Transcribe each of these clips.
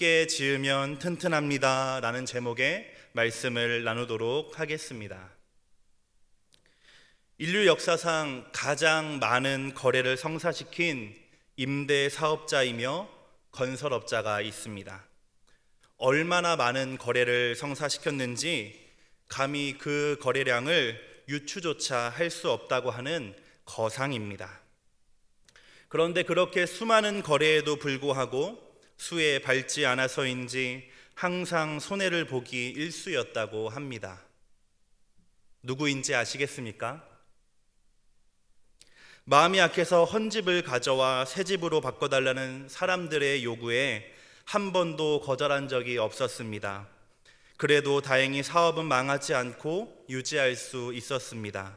함께 지으면 튼튼합니다 라는 제목의 말씀을 나누도록 하겠습니다. 인류 역사상 가장 많은 거래를 성사시킨 임대 사업자이며 건설업자가 있습니다. 얼마나 많은 거래를 성사시켰는지 감히 그 거래량을 유추조차 할 수 없다고 하는 거상입니다. 그런데 그렇게 수많은 거래에도 불구하고 수에 밟지 않아서인지 항상 손해를 보기 일쑤였다고 합니다. 누구인지 아시겠습니까? 마음이 약해서 헌집을 가져와 새 집으로 바꿔달라는 사람들의 요구에 한 번도 거절한 적이 없었습니다. 그래도 다행히 사업은 망하지 않고 유지할 수 있었습니다.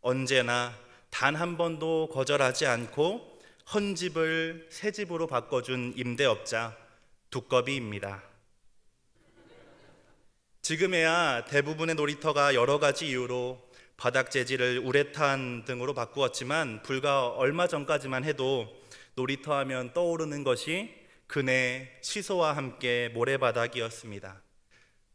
언제나 단 한 번도 거절하지 않고 헌집을 새 집으로 바꿔준 임대업자 두꺼비입니다. 지금에야 대부분의 놀이터가 여러 가지 이유로 바닥 재질을 우레탄 등으로 바꾸었지만 불과 얼마 전까지만 해도 놀이터 하면 떠오르는 것이 그네 시소와 함께 모래바닥이었습니다.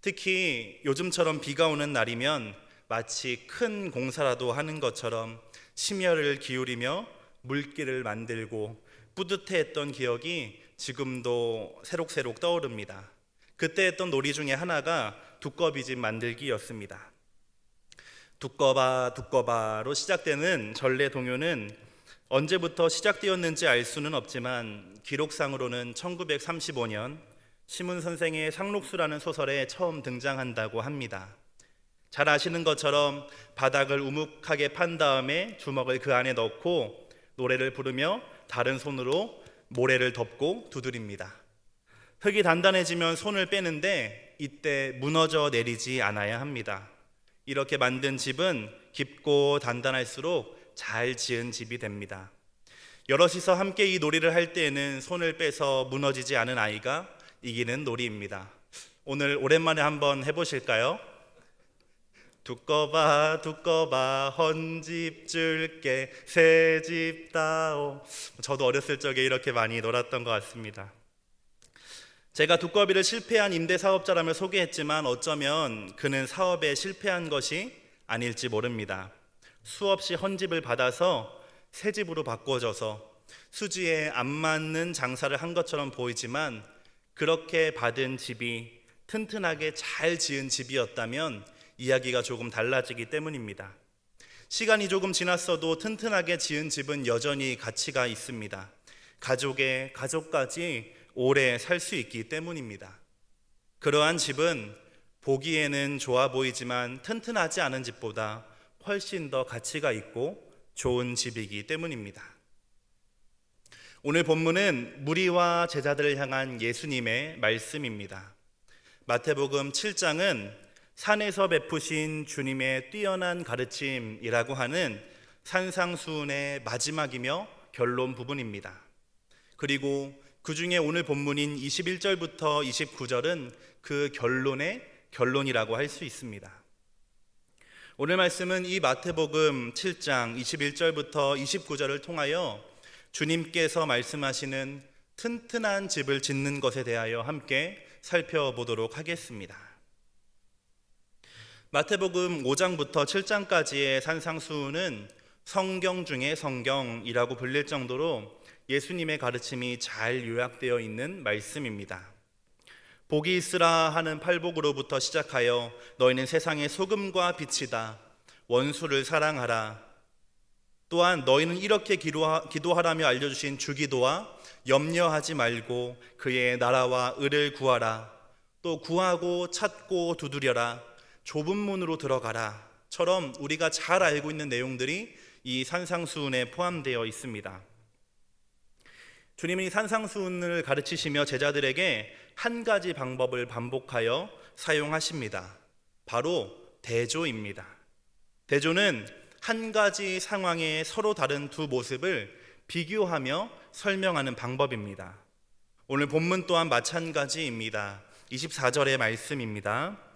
특히 요즘처럼 비가 오는 날이면 마치 큰 공사라도 하는 것처럼 심혈을 기울이며 물길을 만들고 뿌듯해했던 기억이 지금도 새록새록 떠오릅니다. 그때 했던 놀이 중에 하나가 두꺼비집 만들기였습니다. 두꺼바 두꺼바로 시작되는 전래 동요는 언제부터 시작되었는지 알 수는 없지만 기록상으로는 1935년 시문 선생의 상록수라는 소설에 처음 등장한다고 합니다. 잘 아시는 것처럼 바닥을 우묵하게 판 다음에 주먹을 그 안에 넣고 노래를 부르며 다른 손으로 모래를 덮고 두드립니다. 흙이 단단해지면 손을 빼는데 이때 무너져 내리지 않아야 합니다. 이렇게 만든 집은 깊고 단단할수록 잘 지은 집이 됩니다. 여럿이서 함께 이 놀이를 할 때에는 손을 빼서 무너지지 않은 아이가 이기는 놀이입니다. 오늘 오랜만에 한번 해보실까요? 두꺼봐 두꺼봐 헌집 줄게 새집 다오. 저도 어렸을 적에 이렇게 많이 놀았던 것 같습니다. 제가 두꺼비를 실패한 임대사업자라며 소개했지만 어쩌면 그는 사업에 실패한 것이 아닐지 모릅니다. 수없이 헌집을 받아서 새 집으로 바꿔줘서 수지에 안 맞는 장사를 한 것처럼 보이지만 그렇게 받은 집이 튼튼하게 잘 지은 집이었다면 이야기가 조금 달라지기 때문입니다. 시간이 조금 지났어도 튼튼하게 지은 집은 여전히 가치가 있습니다. 가족의 가족까지 오래 살 수 있기 때문입니다. 그러한 집은 보기에는 좋아 보이지만 튼튼하지 않은 집보다 훨씬 더 가치가 있고 좋은 집이기 때문입니다. 오늘 본문은 무리와 제자들을 향한 예수님의 말씀입니다. 마태복음 7장은 산에서 베푸신 주님의 뛰어난 가르침이라고 하는 산상수훈의 마지막이며 결론 부분입니다. 그리고 그 중에 오늘 본문인 21절부터 29절은 그 결론의 결론이라고 할 수 있습니다. 오늘 말씀은 이 마태복음 7장 21절부터 29절을 통하여 주님께서 말씀하시는 튼튼한 집을 짓는 것에 대하여 함께 살펴보도록 하겠습니다. 마태복음 5장부터 7장까지의 산상수훈은 성경 중에 성경이라고 불릴 정도로 예수님의 가르침이 잘 요약되어 있는 말씀입니다. 복이 있으라 하는 팔복으로부터 시작하여 너희는 세상의 소금과 빛이다. 원수를 사랑하라. 또한 너희는 이렇게 기도하라며 알려주신 주기도와 염려하지 말고 그의 나라와 의를 구하라. 또 구하고 찾고 두드려라. 좁은 문으로 들어가라 처럼 우리가 잘 알고 있는 내용들이 이 산상수훈에 포함되어 있습니다. 주님이 산상수훈을 가르치시며 제자들에게 한 가지 방법을 반복하여 사용하십니다. 바로 대조입니다. 대조는 한 가지 상황의 서로 다른 두 모습을 비교하며 설명하는 방법입니다. 오늘 본문 또한 마찬가지입니다. 24절의 말씀입니다.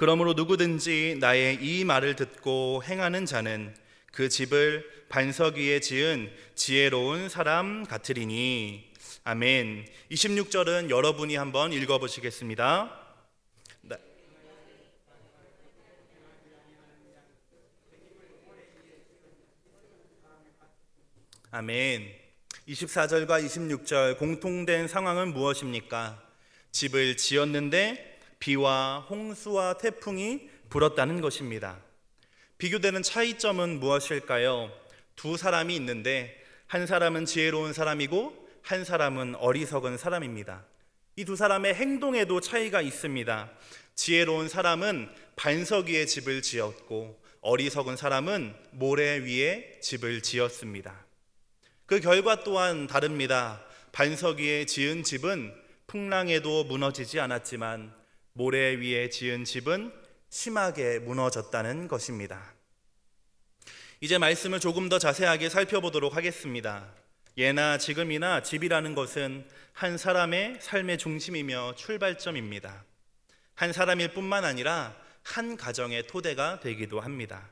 그러므로 누구든지 나의 이 말을 듣고 행하는 자는 그 집을 반석 위에 지은 지혜로운 사람 같으리니. 아멘. 26절은 여러분이 한번 읽어보시겠습니다. 네. 아멘. 24절과 26절 공통된 상황은 무엇입니까? 집을 지었는데 비와 홍수와 태풍이 불었다는 것입니다. 비교되는 차이점은 무엇일까요? 두 사람이 있는데 한 사람은 지혜로운 사람이고 한 사람은 어리석은 사람입니다. 이 두 사람의 행동에도 차이가 있습니다. 지혜로운 사람은 반석 위에 집을 지었고 어리석은 사람은 모래 위에 집을 지었습니다. 그 결과 또한 다릅니다. 반석 위에 지은 집은 풍랑에도 무너지지 않았지만 모래 위에 지은 집은 심하게 무너졌다는 것입니다. 이제 말씀을 조금 더 자세하게 살펴보도록 하겠습니다. 예나 지금이나 집이라는 것은 한 사람의 삶의 중심이며 출발점입니다. 한 사람일 뿐만 아니라 한 가정의 토대가 되기도 합니다.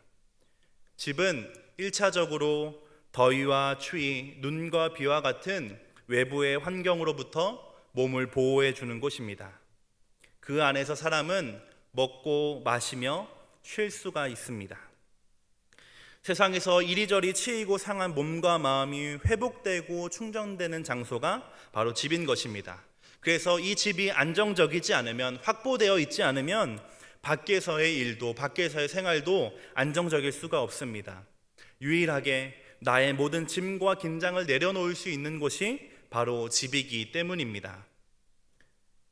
집은 1차적으로 더위와 추위, 눈과 비와 같은 외부의 환경으로부터 몸을 보호해 주는 곳입니다. 그 안에서 사람은 먹고 마시며 쉴 수가 있습니다. 세상에서 이리저리 치이고 상한 몸과 마음이 회복되고 충전되는 장소가 바로 집인 것입니다. 그래서 이 집이 안정적이지 않으면, 확보되어 있지 않으면 밖에서의 일도 밖에서의 생활도 안정적일 수가 없습니다. 유일하게 나의 모든 짐과 긴장을 내려놓을 수 있는 곳이 바로 집이기 때문입니다.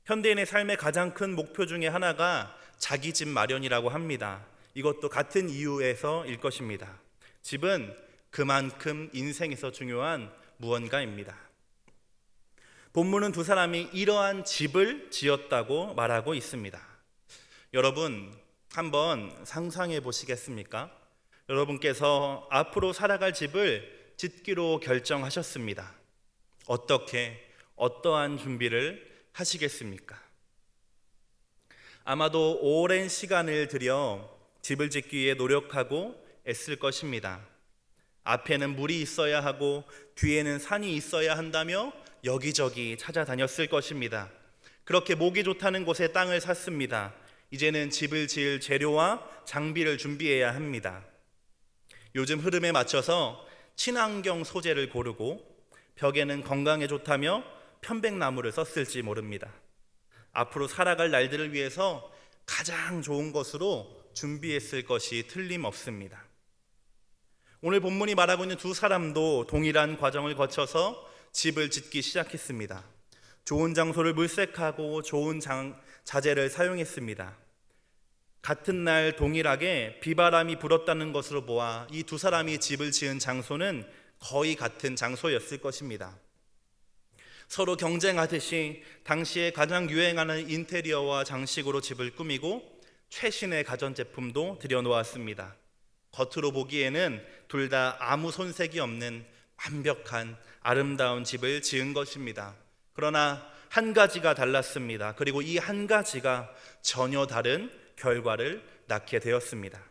현대인의 삶의 가장 큰 목표 중에 하나가 자기 집 마련이라고 합니다. 이것도 같은 이유에서일 것입니다. 집은 그만큼 인생에서 중요한 무언가입니다. 본문은 두 사람이 이러한 집을 지었다고 말하고 있습니다. 여러분, 한번 상상해 보시겠습니까? 여러분께서 앞으로 살아갈 집을 짓기로 결정하셨습니다. 어떠한 준비를 하시겠습니까? 아마도 오랜 시간을 들여 집을 짓기 위해 노력하고 애쓸 것입니다. 앞에는 물이 있어야 하고 뒤에는 산이 있어야 한다며 여기저기 찾아다녔을 것입니다. 그렇게 목이 좋다는 곳에 땅을 샀습니다. 이제는 집을 지을 재료와 장비를 준비해야 합니다. 요즘 흐름에 맞춰서 친환경 소재를 고르고 벽에는 건강에 좋다며 편백나무를 썼을지 모릅니다. 앞으로 살아갈 날들을 위해서 가장 좋은 것으로 준비했을 것이 틀림없습니다. 오늘 본문이 말하고 있는 두 사람도 동일한 과정을 거쳐서 집을 짓기 시작했습니다. 좋은 장소를 물색하고 좋은 자재를 사용했습니다. 같은 날 동일하게 비바람이 불었다는 것으로 보아 이 두 사람이 집을 지은 장소는 거의 같은 장소였을 것입니다. 서로 경쟁하듯이 당시에 가장 유행하는 인테리어와 장식으로 집을 꾸미고 최신의 가전제품도 들여놓았습니다. 겉으로 보기에는 둘 다 아무 손색이 없는 완벽한 아름다운 집을 지은 것입니다. 그러나 한 가지가 달랐습니다. 그리고 이 한 가지가 전혀 다른 결과를 낳게 되었습니다.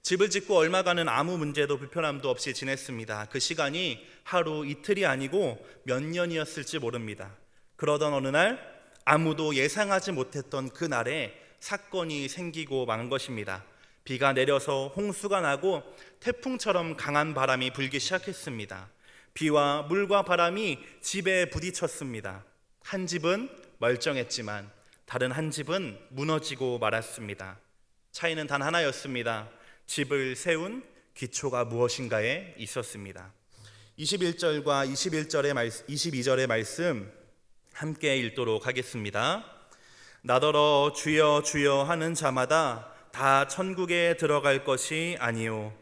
집을 짓고 얼마간은 아무 문제도 불편함도 없이 지냈습니다. 그 시간이 하루 이틀이 아니고 몇 년이었을지 모릅니다. 그러던 어느 날 아무도 예상하지 못했던 그 날에 사건이 생기고 만 것입니다. 비가 내려서 홍수가 나고 태풍처럼 강한 바람이 불기 시작했습니다. 비와 물과 바람이 집에 부딪혔습니다. 한 집은 멀쩡했지만 다른 한 집은 무너지고 말았습니다. 차이는 단 하나였습니다. 집을 세운 기초가 무엇인가에 있었습니다. 21절과 22절의 말씀 함께 읽도록 하겠습니다. 나더러 주여 주여 하는 자마다 다 천국에 들어갈 것이 아니요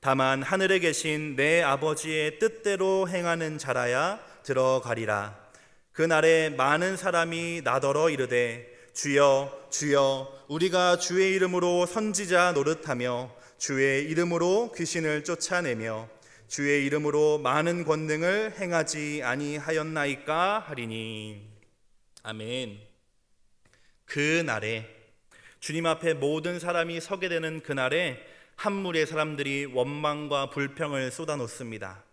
다만 하늘에 계신 내 아버지의 뜻대로 행하는 자라야 들어가리라. 그날에 많은 사람이 나더러 이르되 주여 주여 우리가 주의 이름으로 선지자 노릇하며 주의 이름으로 귀신을 쫓아내며 주의 이름으로 많은 권능을 행하지 아니하였나이까 하리니. 아멘. 그날에 주님 앞에 모든 사람이 서게 되는 그날에 한 무리의 사람들이 원망과 불평을 쏟아놓습니다.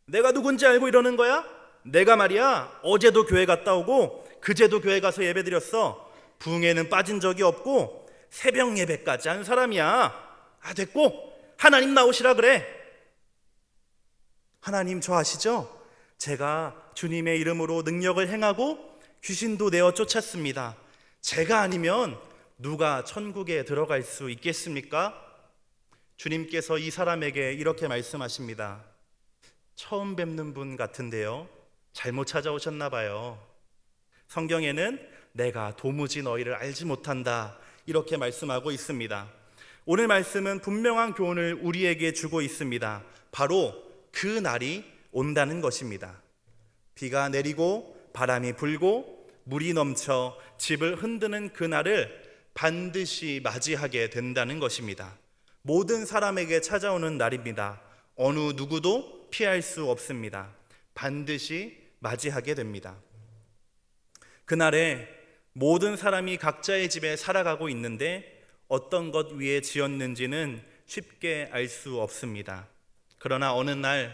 내가 누군지 알고 이러는 거야? 내가 말이야 어제도 교회 갔다 오고 그제도 교회 가서 예배 드렸어. 부흥에는 빠진 적이 없고 새벽 예배까지 한 사람이야. 됐고 하나님 나오시라 그래. 하나님 저 아시죠? 제가 주님의 이름으로 능력을 행하고 귀신도 내어 쫓았습니다. 제가 아니면 누가 천국에 들어갈 수 있겠습니까? 주님께서 이 사람에게 이렇게 말씀하십니다. 처음 뵙는 분 같은데요, 잘못 찾아오셨나 봐요. 성경에는 내가 도무지 너희를 알지 못한다 이렇게 말씀하고 있습니다. 오늘 말씀은 분명한 교훈을 우리에게 주고 있습니다. 바로 그 날이 온다는 것입니다. 비가 내리고 바람이 불고 물이 넘쳐 집을 흔드는 그 날을 반드시 맞이하게 된다는 것입니다. 모든 사람에게 찾아오는 날입니다. 어느 누구도 피할 수 없습니다. 반드시 맞이하게 됩니다. 그날에 모든 사람이 각자의 집에 살아가고 있는데 어떤 것 위에 지었는지는 쉽게 알 수 없습니다. 그러나 어느 날,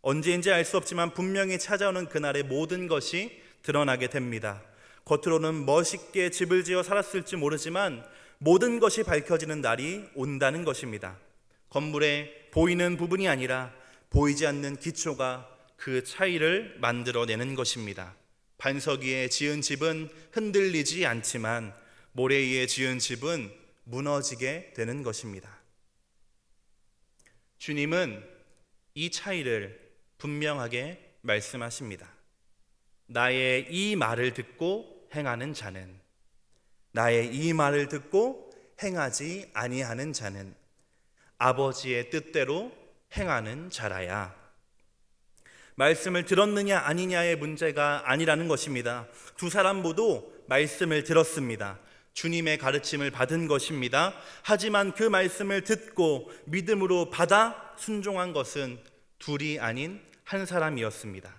언제인지 알 수 없지만 분명히 찾아오는 그날의 모든 것이 드러나게 됩니다. 겉으로는 멋있게 집을 지어 살았을지 모르지만 모든 것이 밝혀지는 날이 온다는 것입니다. 건물에 보이는 부분이 아니라 보이지 않는 기초가 그 차이를 만들어내는 것입니다. 반석 위에 지은 집은 흔들리지 않지만 모래 위에 지은 집은 무너지게 되는 것입니다. 주님은 이 차이를 분명하게 말씀하십니다. 나의 이 말을 듣고 행하는 자는, 나의 이 말을 듣고 행하지 아니하는 자는 아버지의 뜻대로 행하는 자라야. 말씀을 들었느냐 아니냐의 문제가 아니라는 것입니다. 두 사람 모두 말씀을 들었습니다. 주님의 가르침을 받은 것입니다. 하지만 그 말씀을 듣고 믿음으로 받아 순종한 것은 둘이 아닌 한 사람이었습니다.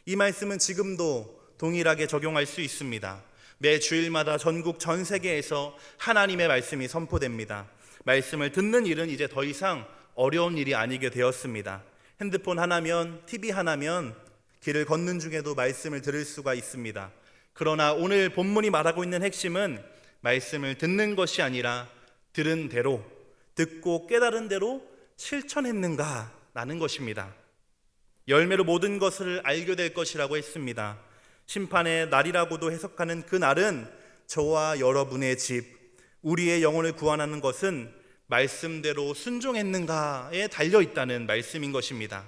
이 말씀은 지금도 동일하게 적용할 수 있습니다. 매 주일마다 전국 전 세계에서 하나님의 말씀이 선포됩니다. 말씀을 듣는 일은 이제 더 이상 어려운 일이 아니게 되었습니다. 핸드폰 하나면, TV 하나면 길을 걷는 중에도 말씀을 들을 수가 있습니다. 그러나 오늘 본문이 말하고 있는 핵심은 말씀을 듣는 것이 아니라 들은 대로, 듣고 깨달은 대로 실천했는가라는 것입니다. 열매로 모든 것을 알게 될 것이라고 했습니다. 심판의 날이라고도 해석하는 그 날은 저와 여러분의 집, 우리의 영혼을 구원하는 것은 말씀대로 순종했는가에 달려있다는 말씀인 것입니다.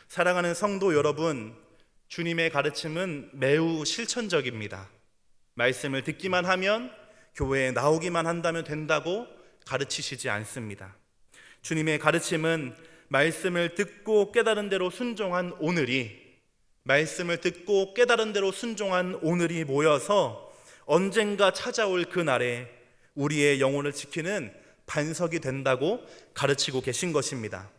사랑하는 성도 여러분, 주님의 가르침은 매우 실천적입니다. 말씀을 듣기만 하면, 교회에 나오기만 한다면 된다고 가르치시지 않습니다. 주님의 가르침은 말씀을 듣고 깨달은 대로 순종한 오늘이, 말씀을 듣고 깨달은 대로 순종한 오늘이 모여서 언젠가 찾아올 그 날에 우리의 영혼을 지키는 반석이 된다고 가르치고 계신 것입니다.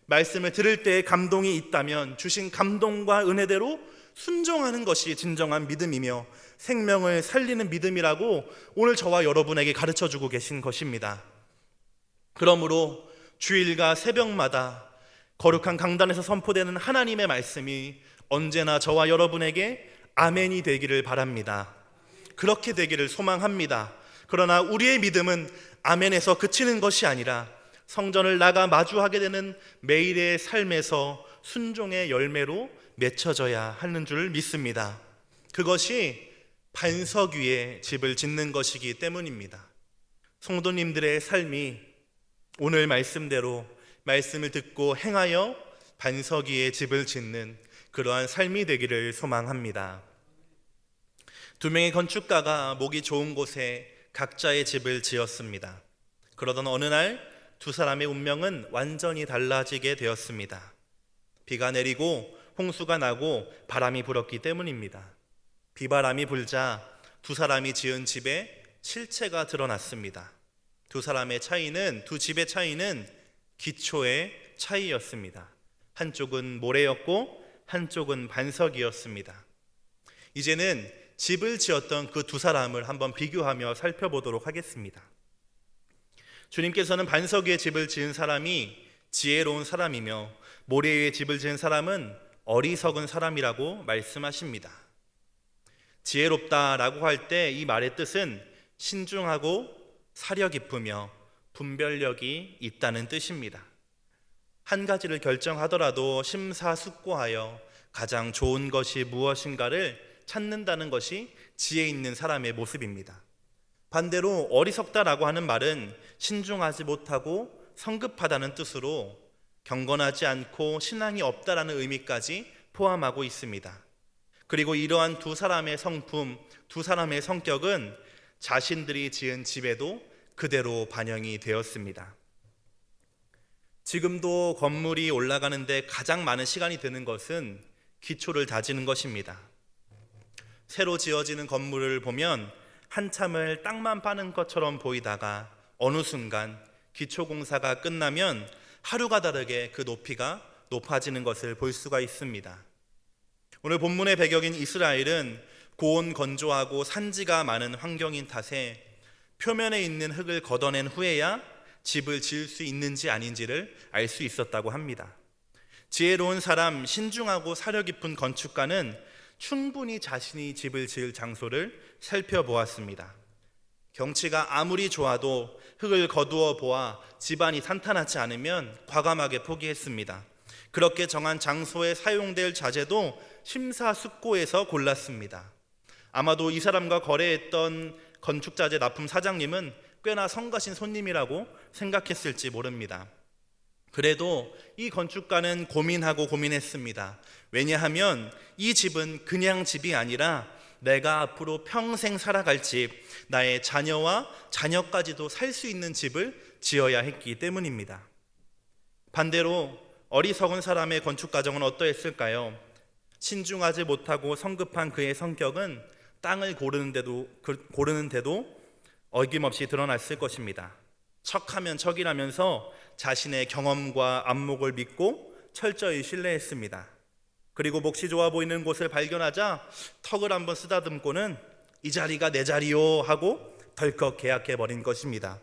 말씀을 들을 때에 감동이 있다면 주신 감동과 은혜대로 순종하는 것이 진정한 믿음이며 생명을 살리는 믿음이라고 오늘 저와 여러분에게 가르쳐주고 계신 것입니다. 그러므로 주일과 새벽마다 거룩한 강단에서 선포되는 하나님의 말씀이 언제나 저와 여러분에게 아멘이 되기를 바랍니다. 그렇게 되기를 소망합니다. 그러나 우리의 믿음은 아멘에서 그치는 것이 아니라 성전을 나가 마주하게 되는 매일의 삶에서 순종의 열매로 맺혀져야 하는 줄 믿습니다. 그것이 반석 위에 집을 짓는 것이기 때문입니다. 성도님들의 삶이 오늘 말씀대로 말씀을 듣고 행하여 반석 위에 집을 짓는 그러한 삶이 되기를 소망합니다. 두 명의 건축가가 목이 좋은 곳에 각자의 집을 지었습니다. 그러던 어느 날 두 사람의 운명은 완전히 달라지게 되었습니다. 비가 내리고 홍수가 나고 바람이 불었기 때문입니다. 비바람이 불자 두 사람이 지은 집에 실체가 드러났습니다. 두 집의 차이는 기초의 차이였습니다. 한쪽은 모래였고 한쪽은 반석이었습니다. 이제는 집을 지었던 그 두 사람을 한번 비교하며 살펴보도록 하겠습니다. 주님께서는 반석 위에 집을 지은 사람이 지혜로운 사람이며 모래 위에 집을 지은 사람은 어리석은 사람이라고 말씀하십니다. 지혜롭다라고 할 때 이 말의 뜻은 신중하고 사려 깊으며 분별력이 있다는 뜻입니다. 한 가지를 결정하더라도 심사숙고하여 가장 좋은 것이 무엇인가를 찾는다는 것이 지혜 있는 사람의 모습입니다. 반대로 어리석다라고 하는 말은 신중하지 못하고 성급하다는 뜻으로 경건하지 않고 신앙이 없다라는 의미까지 포함하고 있습니다. 그리고 이러한 두 사람의 성품, 두 사람의 성격은 자신들이 지은 집에도 그대로 반영이 되었습니다. 지금도 건물이 올라가는데 가장 많은 시간이 드는 것은 기초를 다지는 것입니다. 새로 지어지는 건물을 보면 한참을 땅만 파는 것처럼 보이다가 어느 순간 기초 공사가 끝나면 하루가 다르게 그 높이가 높아지는 것을 볼 수가 있습니다. 오늘 본문의 배경인 이스라엘은 고온 건조하고 산지가 많은 환경인 탓에 표면에 있는 흙을 걷어낸 후에야 집을 지을 수 있는지 아닌지를 알 수 있었다고 합니다. 지혜로운 사람, 신중하고 사려 깊은 건축가는 충분히 자신이 집을 지을 장소를 살펴보았습니다. 경치가 아무리 좋아도 흙을 거두어 보아 집안이 탄탄하지 않으면 과감하게 포기했습니다. 그렇게 정한 장소에 사용될 자재도 심사숙고해서 골랐습니다. 아마도 이 사람과 거래했던 건축자재 납품 사장님은 꽤나 성가신 손님이라고 생각했을지 모릅니다. 그래도 이 건축가는 고민하고 고민했습니다. 왜냐하면 이 집은 그냥 집이 아니라 내가 앞으로 평생 살아갈 집, 나의 자녀와 자녀까지도 살 수 있는 집을 지어야 했기 때문입니다. 반대로 어리석은 사람의 건축 과정은 어떠했을까요? 신중하지 못하고 성급한 그의 성격은 땅을 고르는데도 어김없이 드러났을 것입니다. 척하면 척이라면서 자신의 경험과 안목을 믿고 철저히 신뢰했습니다. 그리고 몫이 좋아 보이는 곳을 발견하자 턱을 한번 쓰다듬고는 이 자리가 내 자리요 하고 덜컥 계약해버린 것입니다.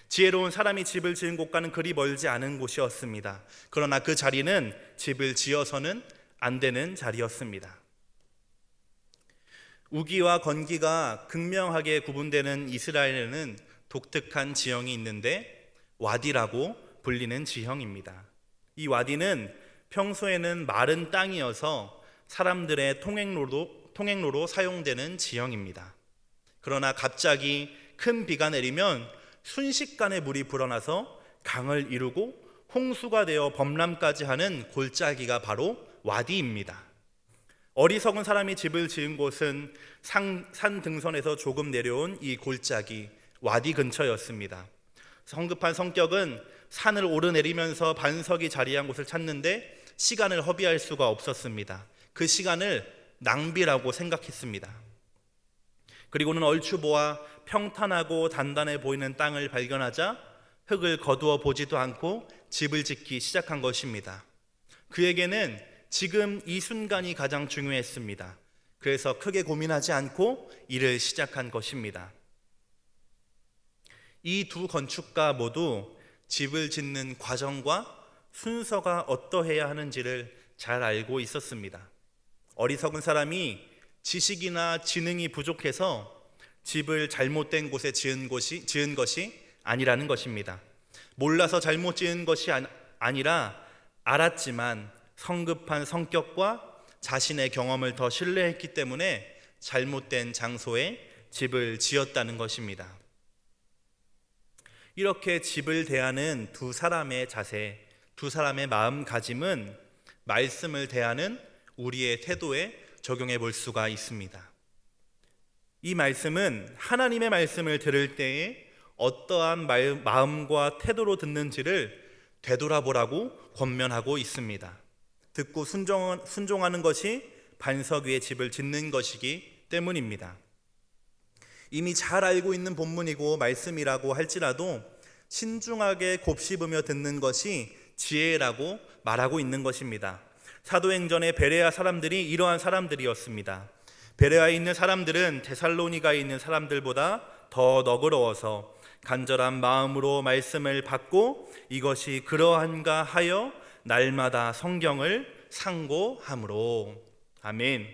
지혜로운 사람이 집을 지은 곳과는 그리 멀지 않은 곳이었습니다. 그러나 그 자리는 집을 지어서는 안 되는 자리였습니다. 우기와 건기가 극명하게 구분되는 이스라엘에는 독특한 지형이 있는데 와디라고 불리는 지형입니다. 이 와디는 평소에는 마른 땅이어서 사람들의 통행로로 사용되는 지형입니다. 그러나 갑자기 큰 비가 내리면 순식간에 물이 불어나서 강을 이루고 홍수가 되어 범람까지 하는 골짜기가 바로 와디입니다. 어리석은 사람이 집을 지은 곳은 산 등선에서 조금 내려온 이 골짜기 와디 근처였습니다. 성급한 성격은 산을 오르내리면서 반석이 자리한 곳을 찾는데 시간을 허비할 수가 없었습니다. 그 시간을 낭비라고 생각했습니다. 그리고는 얼추 보아 평탄하고 단단해 보이는 땅을 발견하자 흙을 거두어 보지도 않고 집을 짓기 시작한 것입니다. 그에게는 지금 이 순간이 가장 중요했습니다. 그래서 크게 고민하지 않고 일을 시작한 것입니다. 이 두 건축가 모두 집을 짓는 과정과 순서가 어떠해야 하는지를 잘 알고 있었습니다. 어리석은 사람이 지식이나 지능이 부족해서 집을 잘못된 곳에 지은 것이 아니라는 것입니다. 몰라서 잘못 지은 것이 아니라 알았지만 성급한 성격과 자신의 경험을 더 신뢰했기 때문에 잘못된 장소에 집을 지었다는 것입니다. 이렇게 집을 대하는 두 사람의 자세, 두 사람의 마음가짐은 말씀을 대하는 우리의 태도에 적용해 볼 수가 있습니다. 이 말씀은 하나님의 말씀을 들을 때에 어떠한 마음과 태도로 듣는지를 되돌아보라고 권면하고 있습니다. 듣고 순종하는 것이 반석 위에 집을 짓는 것이기 때문입니다. 이미 잘 알고 있는 본문이고 말씀이라고 할지라도 신중하게 곱씹으며 듣는 것이 지혜라고 말하고 있는 것입니다. 사도행전의 베레아 사람들이 이러한 사람들이었습니다. 베레아에 있는 사람들은 데살로니가에 있는 사람들보다 더 너그러워서 간절한 마음으로 말씀을 받고 이것이 그러한가 하여 날마다 성경을 상고함으로. 아멘.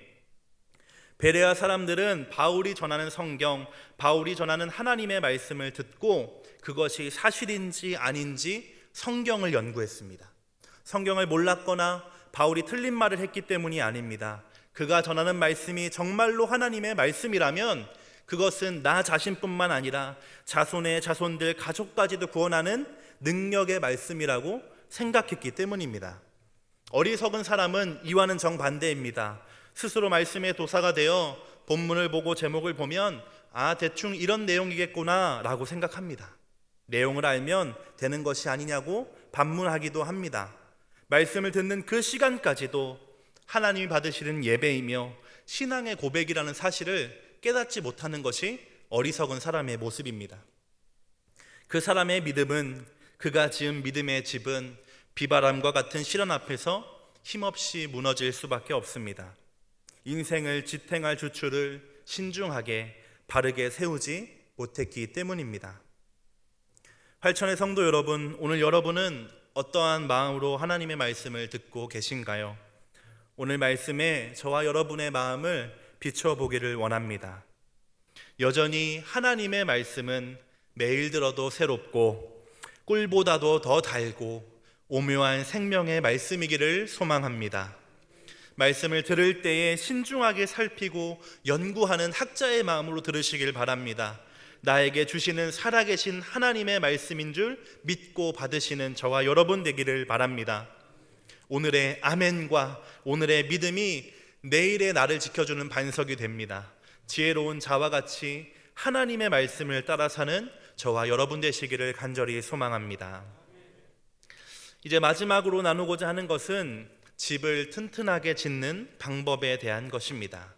베레아 사람들은 바울이 전하는 성경, 바울이 전하는 하나님의 말씀을 듣고 그것이 사실인지 아닌지 성경을 연구했습니다. 성경을 몰랐거나 바울이 틀린 말을 했기 때문이 아닙니다. 그가 전하는 말씀이 정말로 하나님의 말씀이라면 그것은 나 자신뿐만 아니라 자손의 자손들 가족까지도 구원하는 능력의 말씀이라고 생각했기 때문입니다. 어리석은 사람은 이와는 정반대입니다. 스스로 말씀의 도사가 되어 본문을 보고 제목을 보면 대충 이런 내용이겠구나 라고 생각합니다. 내용을 알면 되는 것이 아니냐고 반문하기도 합니다. 말씀을 듣는 그 시간까지도 하나님이 받으시는 예배이며 신앙의 고백이라는 사실을 깨닫지 못하는 것이 어리석은 사람의 모습입니다. 그 사람의 믿음은, 그가 지은 믿음의 집은 비바람과 같은 시련 앞에서 힘없이 무너질 수밖에 없습니다. 인생을 지탱할 주추를 신중하게 바르게 세우지 못했기 때문입니다. 활천의 성도 여러분, 오늘 여러분은 어떠한 마음으로 하나님의 말씀을 듣고 계신가요? 오늘 말씀에 저와 여러분의 마음을 비춰보기를 원합니다. 여전히 하나님의 말씀은 매일 들어도 새롭고 꿀보다도 더 달고 오묘한 생명의 말씀이기를 소망합니다. 말씀을 들을 때에 신중하게 살피고 연구하는 학자의 마음으로 들으시길 바랍니다. 나에게 주시는 살아계신 하나님의 말씀인 줄 믿고 받으시는 저와 여러분 되기를 바랍니다. 오늘의 아멘과 오늘의 믿음이 내일의 나를 지켜주는 반석이 됩니다. 지혜로운 자와 같이 하나님의 말씀을 따라 사는 저와 여러분 되시기를 간절히 소망합니다. 이제 마지막으로 나누고자 하는 것은 집을 튼튼하게 짓는 방법에 대한 것입니다.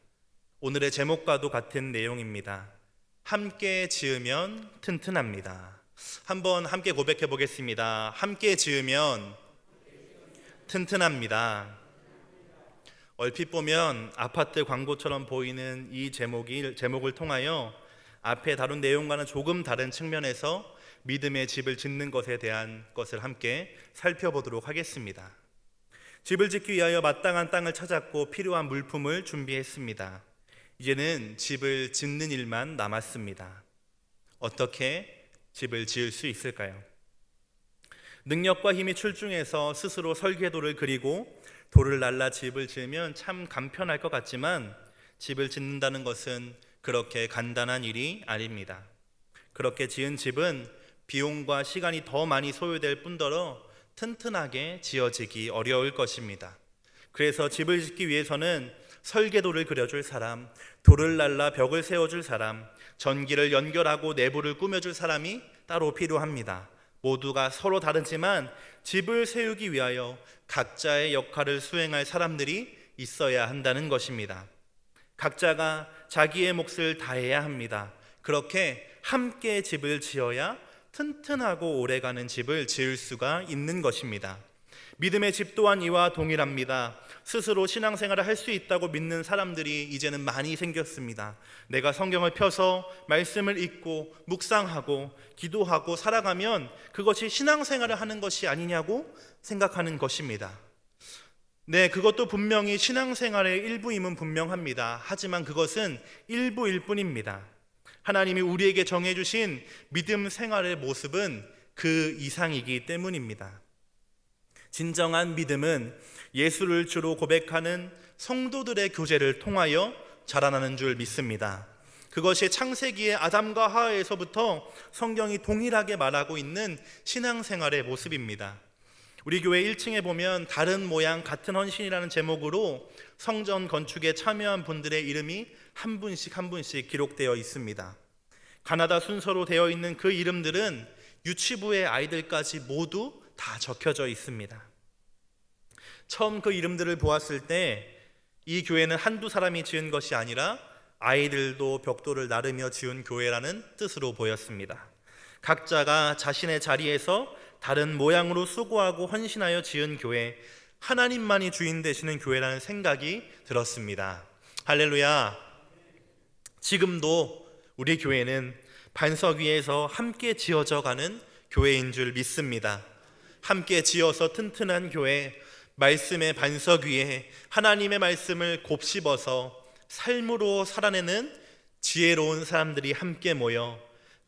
오늘의 제목과도 같은 내용입니다. 함께 지으면 튼튼합니다. 한번 함께 고백해 보겠습니다. 함께 지으면 튼튼합니다. 얼핏 보면 아파트 광고처럼 보이는 이 제목을 통하여 앞에 다룬 내용과는 조금 다른 측면에서 믿음의 집을 짓는 것에 대한 것을 함께 살펴보도록 하겠습니다. 집을 짓기 위하여 마땅한 땅을 찾았고 필요한 물품을 준비했습니다. 이제는 집을 짓는 일만 남았습니다. 어떻게 집을 지을 수 있을까요? 능력과 힘이 출중해서 스스로 설계도를 그리고 돌을 날라 집을 지으면 참 간편할 것 같지만 집을 짓는다는 것은 그렇게 간단한 일이 아닙니다. 그렇게 지은 집은 비용과 시간이 더 많이 소요될 뿐더러 튼튼하게 지어지기 어려울 것입니다. 그래서 집을 짓기 위해서는 설계도를 그려줄 사람, 돌을 날라 벽을 세워줄 사람, 전기를 연결하고 내부를 꾸며줄 사람이 따로 필요합니다. 모두가 서로 다르지만 집을 세우기 위하여 각자의 역할을 수행할 사람들이 있어야 한다는 것입니다. 각자가 자기의 몫을 다해야 합니다. 그렇게 함께 집을 지어야 튼튼하고 오래가는 집을 지을 수가 있는 것입니다. 믿음의 집 또한 이와 동일합니다. 스스로 신앙생활을 할 수 있다고 믿는 사람들이 이제는 많이 생겼습니다. 내가 성경을 펴서 말씀을 읽고 묵상하고 기도하고 살아가면 그것이 신앙생활을 하는 것이 아니냐고 생각하는 것입니다. 네, 그것도 분명히 신앙생활의 일부임은 분명합니다. 하지만 그것은 일부일 뿐입니다. 하나님이 우리에게 정해주신 믿음 생활의 모습은 그 이상이기 때문입니다. 진정한 믿음은 예수를 주로 고백하는 성도들의 교제를 통하여 자라나는 줄 믿습니다. 그것이 창세기의 아담과 하와에서부터 성경이 동일하게 말하고 있는 신앙생활의 모습입니다. 우리 교회 1층에 보면 다른 모양 같은 헌신이라는 제목으로 성전 건축에 참여한 분들의 이름이 한 분씩 기록되어 있습니다. 가나다 순서로 되어 있는 그 이름들은 유치부의 아이들까지 모두 다 적혀져 있습니다. 처음 그 이름들을 보았을 때 이 교회는 한두 사람이 지은 것이 아니라 아이들도 벽돌을 나르며 지은 교회라는 뜻으로 보였습니다. 각자가 자신의 자리에서 다른 모양으로 수고하고 헌신하여 지은 교회, 하나님만이 주인 되시는 교회라는 생각이 들었습니다. 할렐루야. 지금도 우리 교회는 반석 위에서 함께 지어져 가는 교회인 줄 믿습니다. 함께 지어서 튼튼한 교회, 말씀의 반석 위에 하나님의 말씀을 곱씹어서 삶으로 살아내는 지혜로운 사람들이 함께 모여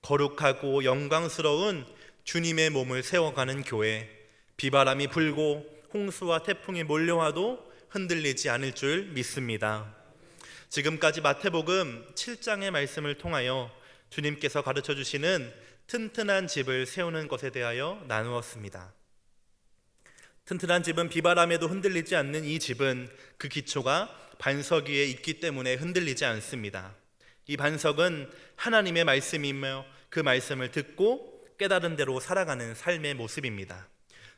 거룩하고 영광스러운 주님의 몸을 세워가는 교회, 비바람이 불고 홍수와 태풍이 몰려와도 흔들리지 않을 줄 믿습니다. 지금까지 마태복음 7장의 말씀을 통하여 주님께서 가르쳐 주시는 튼튼한 집을 세우는 것에 대하여 나누었습니다. 튼튼한 집은 비바람에도 흔들리지 않는 이 집은 그 기초가 반석 위에 있기 때문에 흔들리지 않습니다. 이 반석은 하나님의 말씀이며 그 말씀을 듣고 깨달은 대로 살아가는 삶의 모습입니다.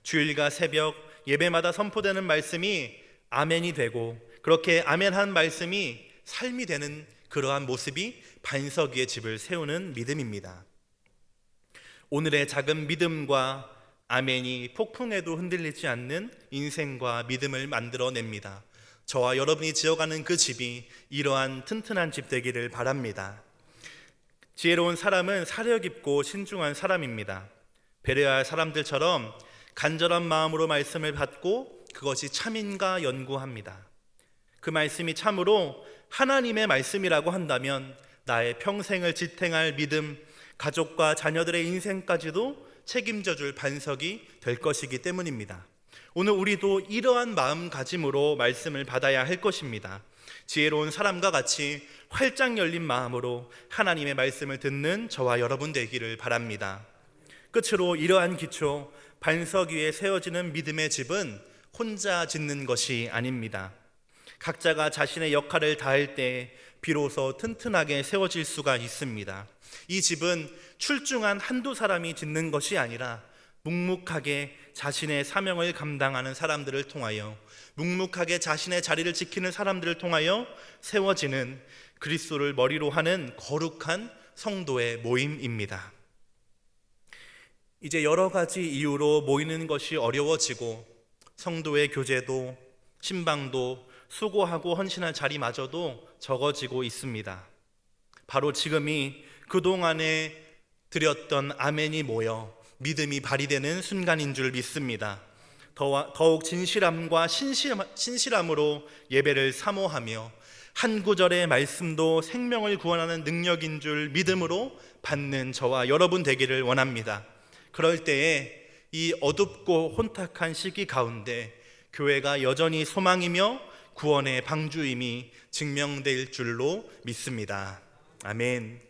주일과 새벽 예배마다 선포되는 말씀이 아멘이 되고 그렇게 아멘한 말씀이 삶이 되는 그러한 모습이 반석 위에 집을 세우는 믿음입니다. 오늘의 작은 믿음과 아멘이 폭풍에도 흔들리지 않는 인생과 믿음을 만들어냅니다. 저와 여러분이 지어가는 그 집이 이러한 튼튼한 집 되기를 바랍니다. 지혜로운 사람은 사려 깊고 신중한 사람입니다. 배려할 사람들처럼 간절한 마음으로 말씀을 받고 그것이 참인가 연구합니다. 그 말씀이 참으로 하나님의 말씀이라고 한다면 나의 평생을 지탱할 믿음, 가족과 자녀들의 인생까지도 책임져 줄 반석이 될 것이기 때문입니다. 오늘 우리도 이러한 마음가짐으로 말씀을 받아야 할 것입니다. 지혜로운 사람과 같이 활짝 열린 마음으로 하나님의 말씀을 듣는 저와 여러분 되기를 바랍니다. 끝으로 이러한 기초, 반석 위에 세워지는 믿음의 집은 혼자 짓는 것이 아닙니다. 각자가 자신의 역할을 다할 때 비로소 튼튼하게 세워질 수가 있습니다. 이 집은 출중한 한두 사람이 짓는 것이 아니라 묵묵하게 자신의 사명을 감당하는 사람들을 통하여, 묵묵하게 자신의 자리를 지키는 사람들을 통하여 세워지는 그리스도를 머리로 하는 거룩한 성도의 모임입니다. 이제 여러 가지 이유로 모이는 것이 어려워지고 성도의 교제도 신방도 수고하고 헌신할 자리마저도 적어지고 있습니다. 바로 지금이 그동안에 드렸던 아멘이 모여 믿음이 발휘되는 순간인 줄 믿습니다. 더욱 진실함과 신실함으로 예배를 사모하며 한 구절의 말씀도 생명을 구원하는 능력인 줄 믿음으로 받는 저와 여러분 되기를 원합니다. 그럴 때에 이 어둡고 혼탁한 시기 가운데 교회가 여전히 소망이며 구원의 방주임이 증명될 줄로 믿습니다. 아멘.